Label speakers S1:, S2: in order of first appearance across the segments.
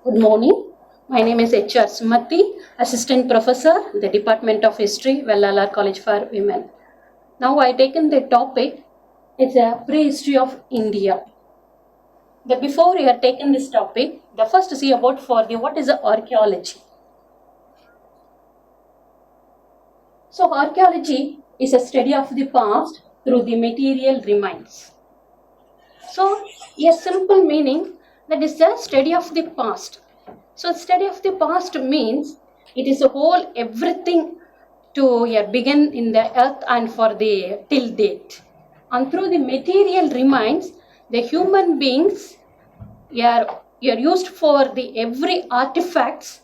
S1: Good morning. My name is H.R. Sumathi, Assistant Professor, the Department of History, Vellalar College for Women. Now I taken the topic, it's a prehistory of India. Before we are taken this topic, the first to see about for the what is the archaeology. So archaeology is a study of the past through the material remains. So a simple meaning that is the study of the past. So study of the past means it is a whole everything to begin in the earth and for the till date. And through the material remains, the human beings are used for the every artifacts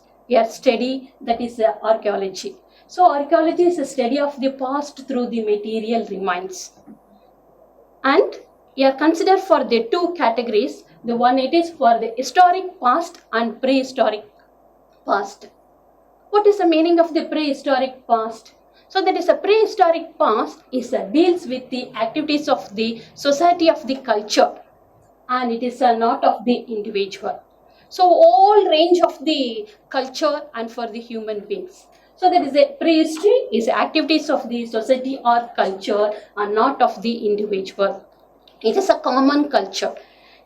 S1: study, that is archaeology. So archaeology is a study of the past through the material remains. And are considered for the two categories. The one it is for the historic past and prehistoric past. What is the meaning of the prehistoric past? So that is a prehistoric past deals with the activities of the society of the culture, and it is not of the individual. So all range of the culture and for the human beings. So that is a prehistory is activities of the society or culture and not of the individual. It is a common culture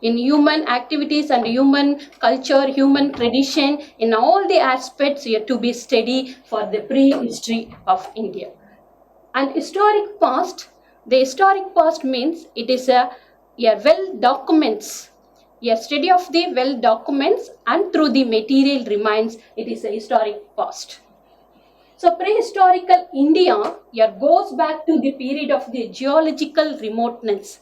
S1: in human activities and human culture, human tradition, in all the aspects here to be studied for the prehistory of India. And historic past, the historic past means it is a well documents, a study of the well documents, and through the material remains, it is a historic past. So prehistorical India goes back to the period of the geological remoteness.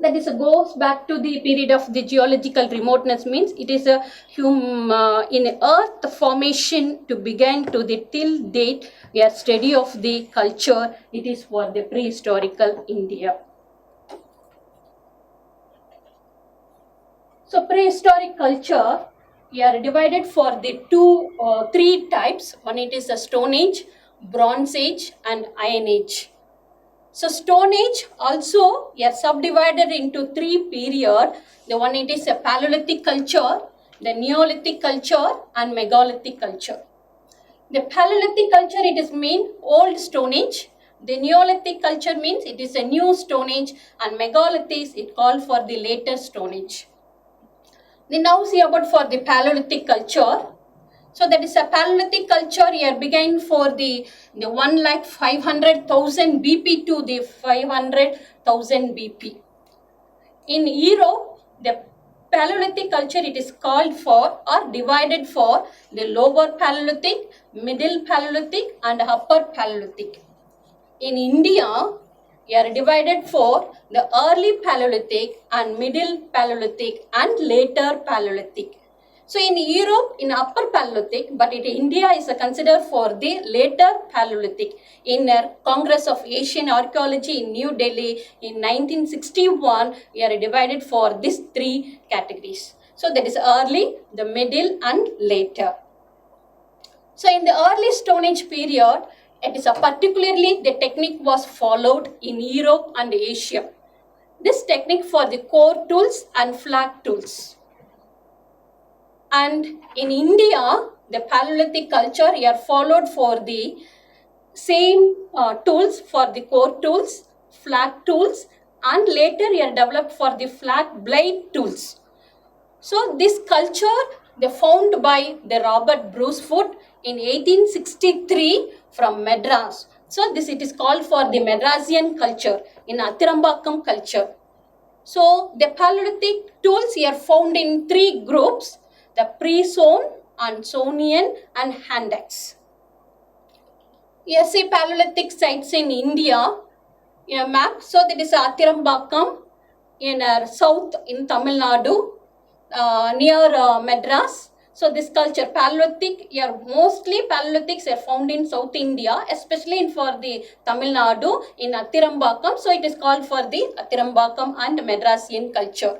S1: That is goes back to the period of the geological remoteness, means it is a in earth formation to begin to the till date a study of the culture. It is for the prehistorical India. So prehistoric culture are divided for the three types. One it is a Stone Age, Bronze Age and Iron Age. So Stone Age also subdivided into three periods. The one it is a Paleolithic culture, the Neolithic culture and Megalithic culture. The Paleolithic culture it is mean old Stone Age. The Neolithic culture means it is a new Stone Age, and Megalithic it called for the later Stone Age. We now see about for the Paleolithic culture. So that is a Paleolithic culture here began for the 1,500,000 BP to the 500,000 BP. In Europe, the Paleolithic culture it is called for or divided for the lower Paleolithic, middle Paleolithic and upper Paleolithic. In India, we are divided for the early Paleolithic and middle Paleolithic and later Paleolithic. So in Europe, in upper Paleolithic, but in India is considered for the later Paleolithic. In Congress of Asian Archaeology in New Delhi in 1961, we are divided for these three categories. So that is early, the middle and later. So in the early Stone Age period, it is particularly the technique was followed in Europe and Asia. This technique for the core tools and flag tools. And in India, the Paleolithic culture are followed for the same tools for the core tools, flag tools, and later are developed for the flag blade tools. So this culture they found by the Robert Brucefoot in 1863 from Madras. So this it is called for the Madrasian culture in Athirambakam culture. So the Paleolithic tools are found in three groups: the pre-Soane and Sonian and hand axe. Here see Paleolithic sites in India in a map. So that is Athirambakam in south in Tamil Nadu near Madras. So this culture Paleolithic mostly Paleolithics are found in South India, especially in for the Tamil Nadu in Athirambakam. So it is called for the Athirambakam and Madrasian culture.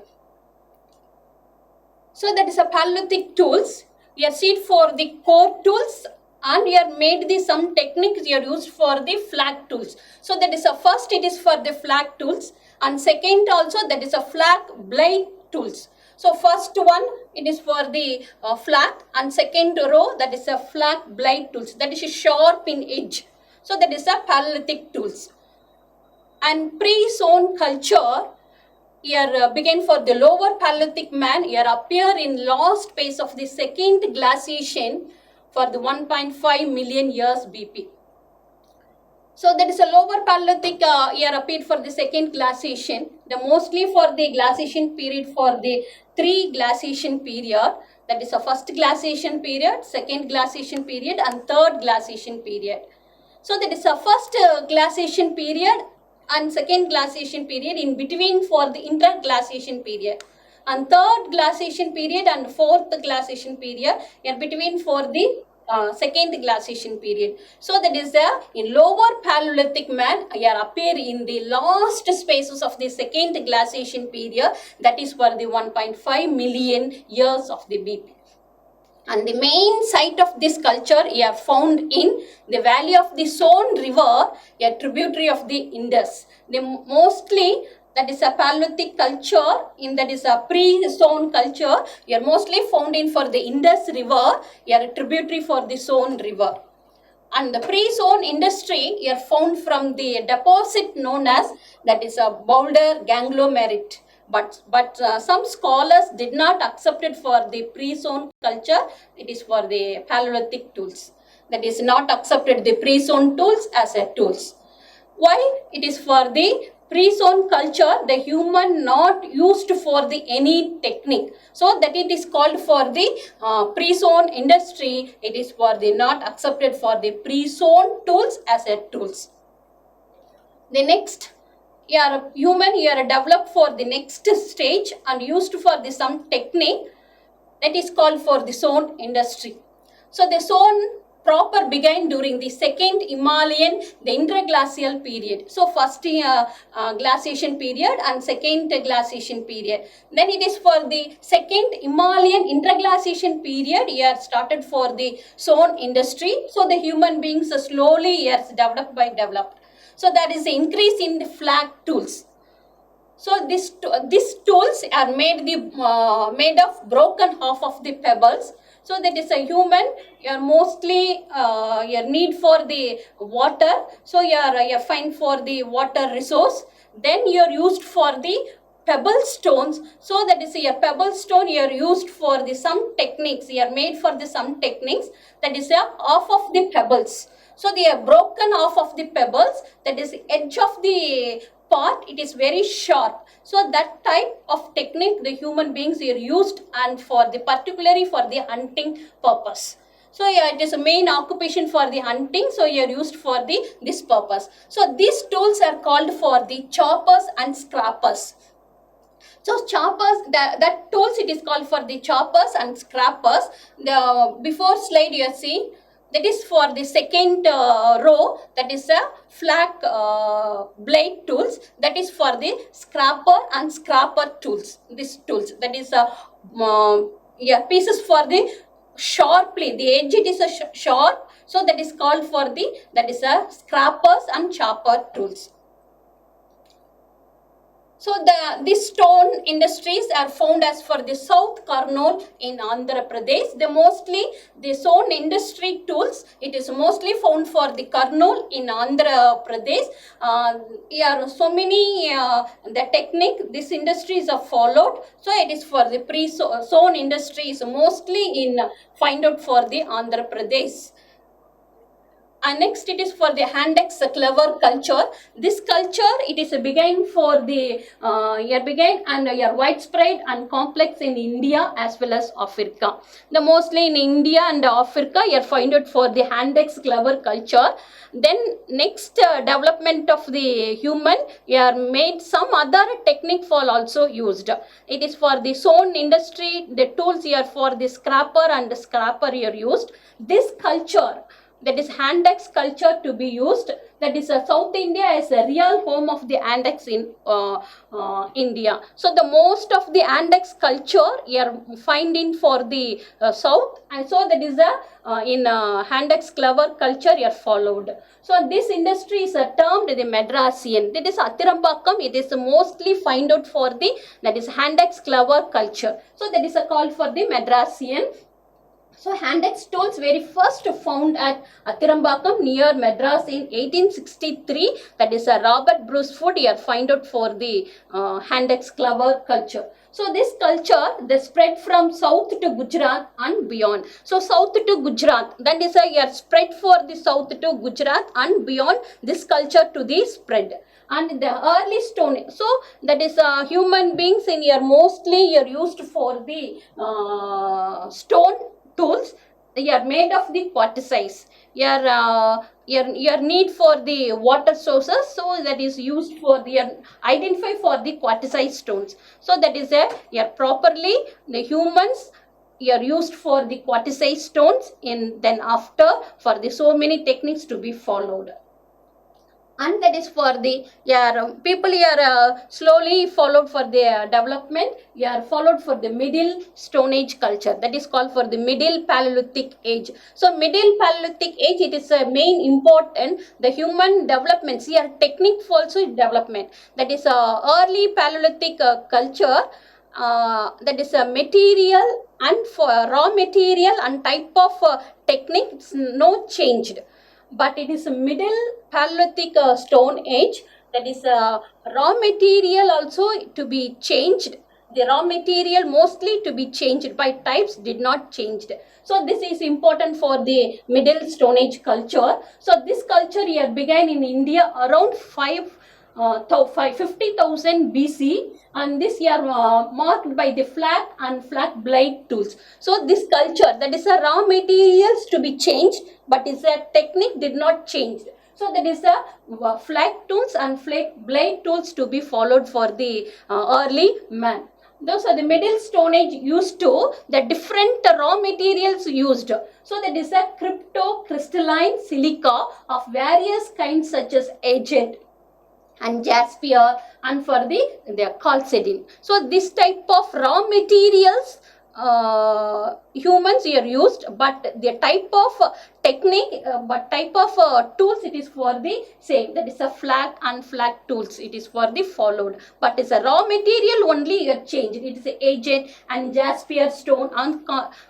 S1: So that is a Paleolithic tools. We are seen for the core tools and we are made the some techniques we are used for the flag tools. So that is a first it is for the flag tools, and second also that is a flag blade tools. So first one, it is for the flag, and second row, that is a flag blade tools, that is sharp in edge. So that is a Paleolithic tools. And pre-zone culture here began for the lower Paleolithic man, here appear in last phase of the second glaciation for the 1.5 million years BP. So that is a lower Paleolithic year appeared for the second glaciation. The mostly for the glaciation period for the 3 glaciation period. That is a first glaciation period, second glaciation period, and third glaciation period. So that is a first glaciation period and second glaciation period, in between for the interglaciation period, and third glaciation period and fourth glaciation period in between for the second glaciation period. So that is in lower Paleolithic man here appear in the last spaces of the second glaciation period, that is for the 1.5 million years of the BP. And the main site of this culture here found in the valley of the Son River, a tributary of the Indus. The mostly, that is a Paleolithic culture, in that is a pre-Son culture, here mostly found in for the Indus River, here a tributary for the Son River. And the pre-Son industry here found from the deposit known as, that is a boulder conglomerate. But some scholars did not accept it for the pre-Son culture. It is for the Paleolithic tools. That is not accepted the pre-Son tools as a tools. Why? It is for the pre-Son culture, the human not used for the any technique. So that it is called for the pre-Son industry. It is for the not accepted for the pre-Son tools as a tools. The next, human developed for the next stage and used for the some technique, that is called for the Son industry. So the Son proper began during the second Himalayan, the interglacial period. So first glaciation period and second glaciation period. Then it is for the second Himalayan interglaciation period here started for the Son industry. So the human beings slowly here developed. So that is the increase in the flag tools. So these tools are made of broken half of the pebbles. So that is a human, you're mostly your need for the water. So you're fine for the water resource. Then you're used for the pebble stones. So that is your pebble stone you're used for the some techniques. You're made for the some techniques. That is half of the pebbles. So they are broken off of the pebbles, that is edge of the part, it is very sharp. So that type of technique the human beings are used, and for the particularly for the hunting purpose. So it is a main occupation for the hunting, so you are used for this purpose. So these tools are called for the choppers and scrapers. So choppers, that tools it is called for the choppers and scrapers. The before slide you are seeing, that is for the second row, that is a flag blade tools, that is for the scraper and scraper tools. These tools, that is pieces for the sharply, the edge it is a sharp, so that is called for that is a scrapers and chopper tools. So these stone industries are found as for the South Kurnool in Andhra Pradesh. Mostly the stone industry tools, it is mostly found for the Kurnool in Andhra Pradesh. Here so many the technique these industries are followed. So it is for the pre-stone industries mostly in find out for the Andhra Pradesh. And next it is for the hand-axe clever culture. This culture, it is began for the began and widespread and complex in India as well as Africa. The mostly in India and Africa, you find it for the hand-axe clever culture. Then next development of the human, you made some other technique for also used. It is for the stone industry, the tools here for the scraper and the scraper you used. This culture that is hand axe culture to be used. That is South India is a real home of the hand axe in India. So the most of the hand axe culture you are finding for the south, and so that is in hand axe clever culture you are followed. So this industry is termed the Madrasian. That is Athirambakkam. It is mostly find out for the, that is hand axe clever culture. So that is a call for the Madrasian. So hand axe tools very first found at Athirambakkam near Madras in 1863. That is a Robert Bruce Food here find out for the hand axe clever culture. So this culture they spread from south to Gujarat and beyond. So south to Gujarat, that is a year spread for the south to Gujarat and beyond, this culture to the spread. And the early stone, so that is human beings in here mostly you're used for the stone tools. They are made of the quartzites. Your need for the water sources, so that is used for the identify for the quartzite stones. So that is properly the humans are used for the quartzite stones in then after for the so many techniques to be followed. And that is for the people here slowly followed for their development. You are followed for the middle stone age culture, that is called for the middle paleolithic age. So middle paleolithic age, it is a main important the human developments here technique also development. That is early paleolithic culture, that is a material and for raw material and type of technique it's no changed, but it is a middle paleolithic stone age, that is raw material also to be changed. The raw material mostly to be changed by types did not changed. So this is important for the middle stone age culture. So this culture here began in India around 50,000 BC, and this year marked by the flat and flat blade tools. So this culture, that is a raw materials to be changed, but is a technique did not change. So that is a flat tools and flat blade tools to be followed for the early man. Those are the middle stone age used to the different raw materials used. So that is a cryptocrystalline silica of various kinds such as agate and jasper and for the chalcedony. So this type of raw materials humans here used, but the type of technique but type of tools it is for the same, that is a flat and flat tools it is for the followed, but it's a raw material only you changed. It is a agate and jasper stone and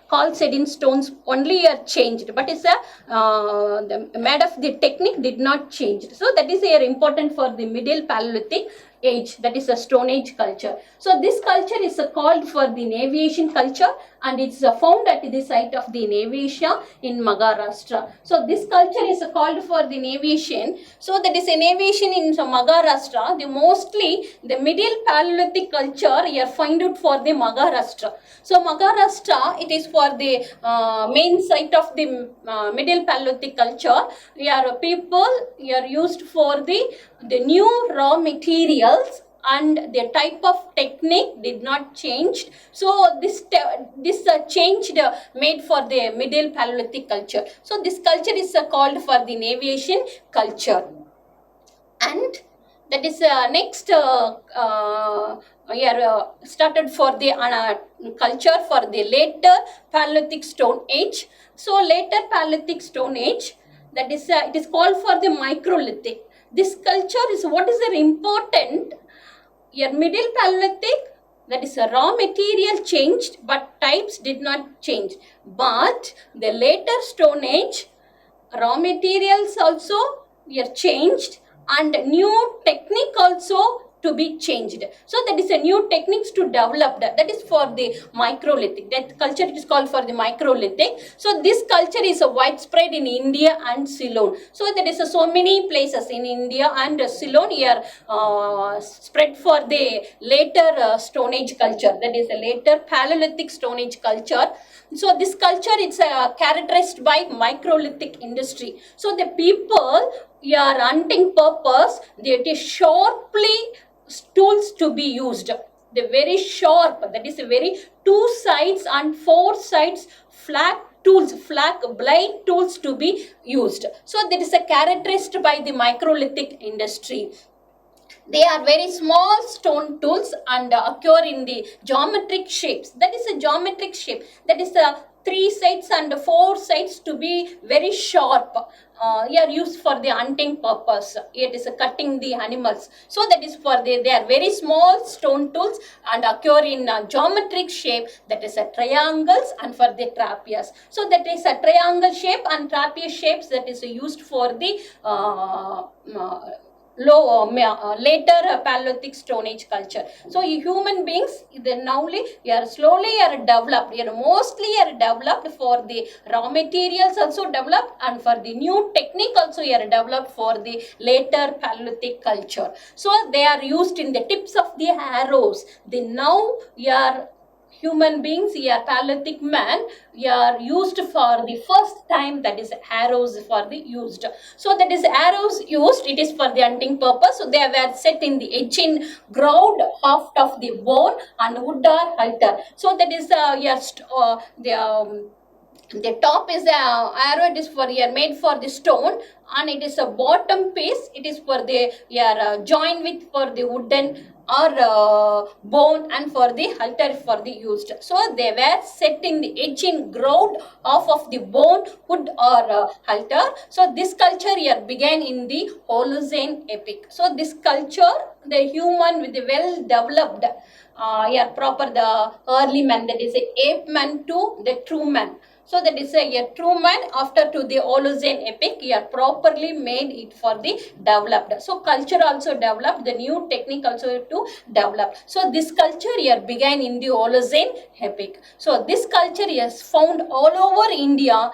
S1: chalcedony stones only are changed, but it's a the made of the technique did not change. So that is here important for the middle paleolithic age, that is a stone age culture. So this culture is called for the Navasian culture, and it's found at the site of the Navasia in Maharashtra. So this culture is called for the Navasian. So that is a Navasian in Maharashtra. The mostly the middle paleolithic culture you find out for the Maharashtra. So Maharashtra, it is for the main site of the middle paleolithic culture. Your people are used for the new raw materials, and the type of technique did not change. So this changed made for the middle paleolithic culture. So this culture is called for the Navasian culture. And that is next started for the culture for the later Paleolithic Stone Age. So later Paleolithic Stone Age, that is it is called for the Microlithic. This culture is what is important. Your middle Paleolithic, that is a raw material changed, but types did not change. But the later Stone Age, raw materials also were changed, and new technique also to be changed. So that is a new techniques to develop. That is for the Microlithic. That culture is called for the Microlithic. So this culture is widespread in India and Ceylon. So there is so many places in India and Ceylon here spread for the later Stone Age culture. That is a later Paleolithic Stone Age culture. So this culture is characterized by Microlithic industry. So the people your hunting purpose, it is sharply tools to be used. The very sharp, that is a very 2 sides and 4 sides flat tools, flat blade tools to be used. So that is a characterized by the microlithic industry. They are very small stone tools and occur in the geometric shapes. That is a geometric shape. That is the 3 sides and 4 sides to be very sharp. Are used for the hunting purpose. It is cutting the animals. So that is for they are very small stone tools and occur in geometric shape. That is a triangles and for the trapezius. So that is a triangle shape and trapezius shapes that is used for the later Paleolithic Stone Age culture. So human beings, they are slowly developed, mostly developed for the raw materials also developed and for the new technique also developed for the later Paleolithic culture. So they are used in the tips of the arrows. They now human beings, Paleolithic man, are used for the first time, that is arrows for the used. So that is arrows used, it is for the hunting purpose. So they were set in the edging ground haft of the bone and wood or halter. So that is the top is the arrow, it is for made for the stone, and it is a bottom piece, it is for the joined with for the wooden or bone and for the halter for the used. So they were set in the edging ground of the bone, wood or halter. So this culture here began in the Holocene epoch. So this culture, the human with the well developed proper the early man, that is a ape man to the true man. So that is a true man after to the Holocene epoch, properly made it for the developed. So culture also developed, the new technique also to develop. So this culture here began in the Holocene epoch. So this culture is found all over India,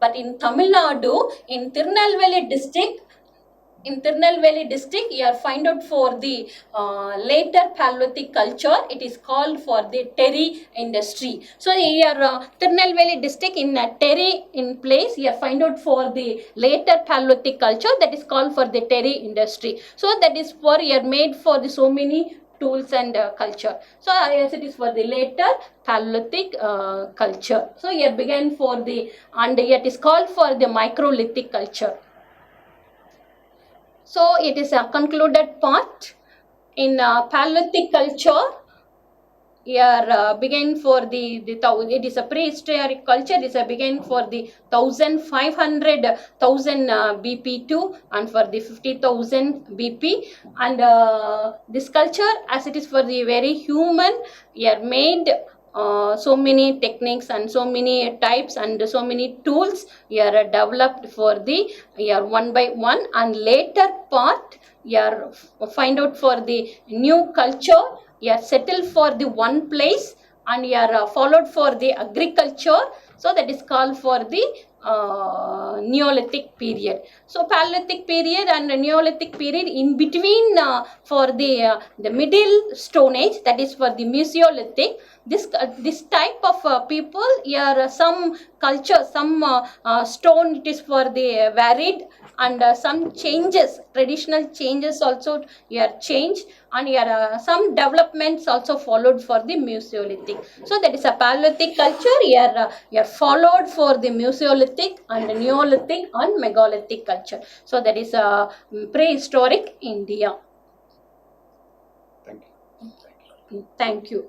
S1: but in Tamil Nadu, in Tirunelveli district, you are find out for the later Paleolithic culture. It is called for the terry industry. So here Tirunelveli district in terry in place, you find out for the later Paleolithic culture, that is called for the terry industry. So that is for made for the so many tools and culture. So as it is for the later Paleolithic culture. So here began for the, and it is called for the microlithic culture. So it is a concluded part in Paleolithic culture. Here began for it is a prehistoric culture. It is a began for the 1500 BP2 and for the 50,000 BP, and this culture, as it is for the very human, here made so many techniques and so many types and so many tools are developed for the one by one, and later part find out for the new culture, settled for the one place and followed for the agriculture. So that is called for the Neolithic period. So Paleolithic period and Neolithic period, in between for the middle Stone Age, that is for the Mesolithic. This type of people, some culture, some stone, it is for the varied, and some changes, traditional changes also changed, and some developments also followed for the Mesolithic. So that is a Paleolithic culture followed for the Mesolithic and Neolithic and Megalithic culture. So that is a prehistoric India.
S2: Thank you.
S1: Thank you.